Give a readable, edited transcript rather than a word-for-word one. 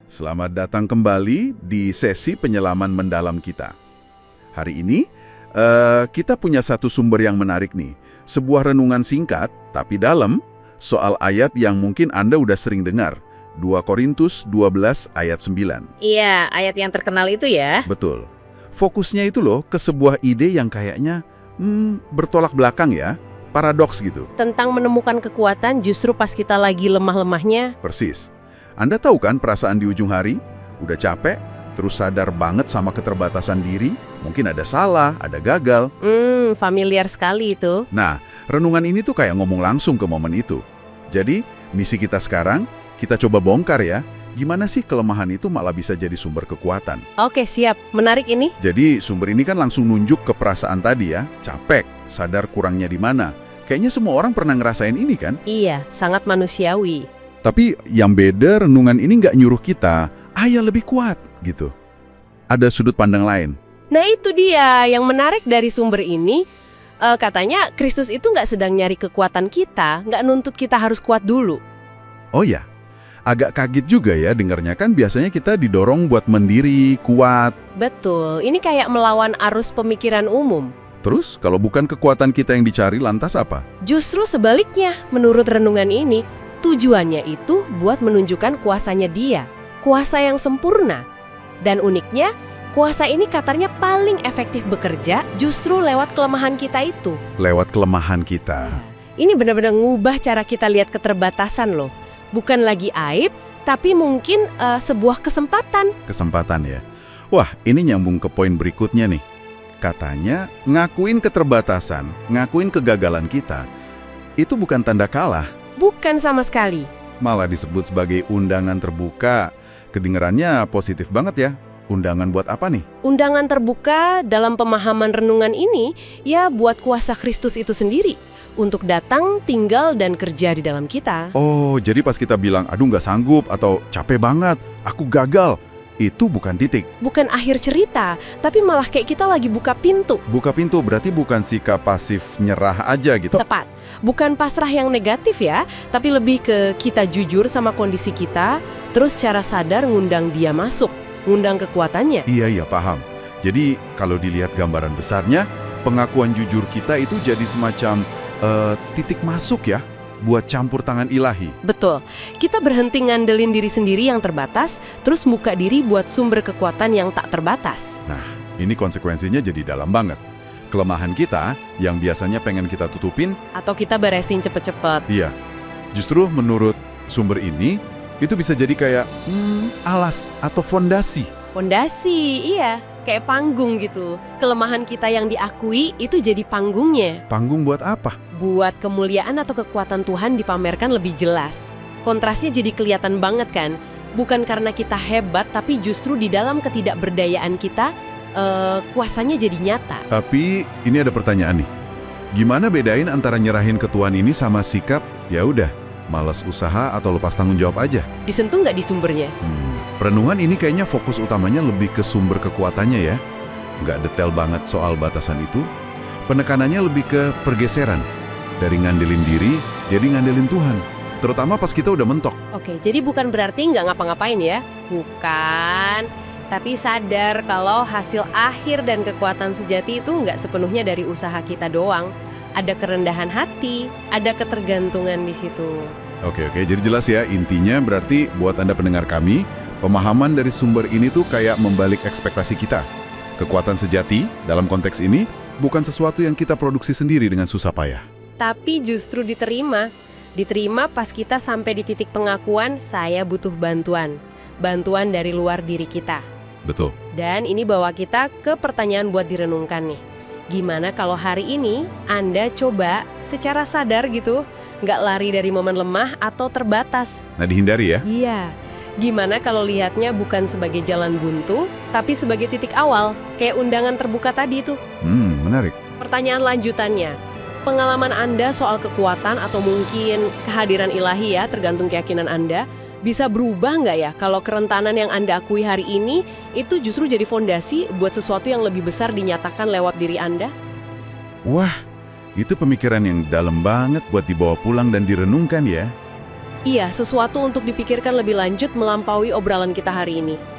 Selamat datang kembali di sesi penyelaman mendalam kita. Hari ini, kita punya satu sumber yang menarik nih. Sebuah renungan singkat, tapi dalam, soal ayat yang mungkin Anda udah sering dengar. 2 Korintus 12 ayat 9. Iya, ayat yang terkenal itu ya. Betul. Fokusnya itu loh ke sebuah ide yang kayaknya bertolak belakang ya, paradoks gitu. Tentang menemukan kekuatan justru pas kita lagi lemah-lemahnya. Persis. Anda tahu kan perasaan di ujung hari? Udah capek, terus sadar banget sama keterbatasan diri, mungkin ada salah, ada gagal. Familiar sekali itu. Nah, renungan ini tuh kayak ngomong langsung ke momen itu. Jadi, misi kita sekarang, kita coba bongkar ya, gimana sih kelemahan itu malah bisa jadi sumber kekuatan. Oke, siap. Menarik ini. Jadi, sumber ini kan langsung nunjuk ke perasaan tadi ya, capek, sadar kurangnya di mana. Kayaknya semua orang pernah ngerasain ini kan? Iya, sangat manusiawi. Tapi yang beda, renungan ini nggak nyuruh kita, ayo lebih kuat, gitu. Ada sudut pandang lain. Nah itu dia, yang menarik dari sumber ini, katanya Kristus itu nggak sedang nyari kekuatan kita, nggak nuntut kita harus kuat dulu. Oh ya, agak kaget juga ya dengarnya, kan biasanya kita didorong buat mendiri, kuat. Betul, ini kayak melawan arus pemikiran umum. Terus, kalau bukan kekuatan kita yang dicari, lantas apa? Justru sebaliknya, menurut renungan ini, tujuannya itu buat menunjukkan kuasanya Dia, kuasa yang sempurna. Dan uniknya, kuasa ini katanya paling efektif bekerja justru lewat kelemahan kita itu. Lewat kelemahan kita. Ini benar-benar ngubah cara kita lihat keterbatasan loh. Bukan lagi aib, tapi mungkin sebuah kesempatan. Kesempatan ya. Wah, ini nyambung ke poin berikutnya nih. Katanya, ngakuin keterbatasan, ngakuin kegagalan kita, itu bukan tanda kalah. Bukan sama sekali. Malah disebut sebagai undangan terbuka. Kedengerannya positif banget ya. Undangan buat apa nih? Undangan terbuka dalam pemahaman renungan ini ya buat kuasa Kristus itu sendiri untuk datang, tinggal, dan kerja di dalam kita. Oh, jadi pas kita bilang, aduh nggak sanggup atau capek banget, aku gagal, itu bukan titik. Bukan akhir cerita, tapi malah kayak kita lagi buka pintu. Buka pintu berarti bukan sikap pasif nyerah aja gitu. Tepat. Bukan pasrah yang negatif ya, tapi lebih ke kita jujur sama kondisi kita, terus secara sadar ngundang dia masuk, ngundang kekuatannya. Iya, paham. Jadi kalau dilihat gambaran besarnya, pengakuan jujur kita itu jadi semacam titik masuk ya, buat campur tangan ilahi. Betul. Kita berhenti ngandelin diri sendiri yang terbatas, terus buka diri buat sumber kekuatan yang tak terbatas. Nah, ini konsekuensinya jadi dalam banget. Kelemahan kita yang biasanya pengen kita tutupin, Atau kita beresin cepet-cepet. iya, justru menurut sumber ini, itu bisa jadi kayak alas atau fondasi. Fondasi, iya. Kayak panggung gitu. Kelemahan kita yang diakui itu jadi panggungnya. Panggung buat apa? Buat kemuliaan atau kekuatan Tuhan dipamerkan lebih jelas. Kontrasnya jadi kelihatan banget kan? Bukan karena kita hebat, tapi justru di dalam ketidakberdayaan kita, kuasanya jadi nyata. Tapi ini ada pertanyaan nih. Gimana bedain antara nyerahin ke Tuhan ini sama sikap, ya udah, malas usaha atau lepas tanggung jawab aja? Disentuh nggak di sumbernya? Renungan ini kayaknya fokus utamanya lebih ke sumber kekuatannya ya. Nggak detail banget soal batasan itu. Penekanannya lebih ke pergeseran. Dari ngandelin diri, jadi ngandelin Tuhan. Terutama pas kita udah mentok. Oke, jadi bukan berarti nggak ngapa-ngapain ya? Bukan. Tapi sadar kalau hasil akhir dan kekuatan sejati itu nggak sepenuhnya dari usaha kita doang. Ada kerendahan hati, ada ketergantungan di situ. Oke, jadi jelas ya, intinya berarti buat Anda pendengar kami, pemahaman dari sumber ini tuh kayak membalik ekspektasi kita. Kekuatan sejati, dalam konteks ini, bukan sesuatu yang kita produksi sendiri dengan susah payah. Tapi justru diterima. Diterima pas kita sampai di titik pengakuan, saya butuh bantuan. Bantuan dari luar diri kita. Betul. Dan ini bawa kita ke pertanyaan buat direnungkan nih. Gimana kalau hari ini Anda coba secara sadar gitu, nggak lari dari momen lemah atau terbatas? Nah, dihindari ya. Iya. Gimana kalau lihatnya bukan sebagai jalan buntu, tapi sebagai titik awal, kayak undangan terbuka tadi tuh? Menarik. Pertanyaan lanjutannya, pengalaman Anda soal kekuatan atau mungkin kehadiran ilahi ya, tergantung keyakinan Anda, bisa berubah nggak ya kalau kerentanan yang Anda akui hari ini itu justru jadi fondasi buat sesuatu yang lebih besar dinyatakan lewat diri Anda? Wah, itu pemikiran yang dalam banget buat dibawa pulang dan direnungkan ya. Iya, sesuatu untuk dipikirkan lebih lanjut melampaui obrolan kita hari ini.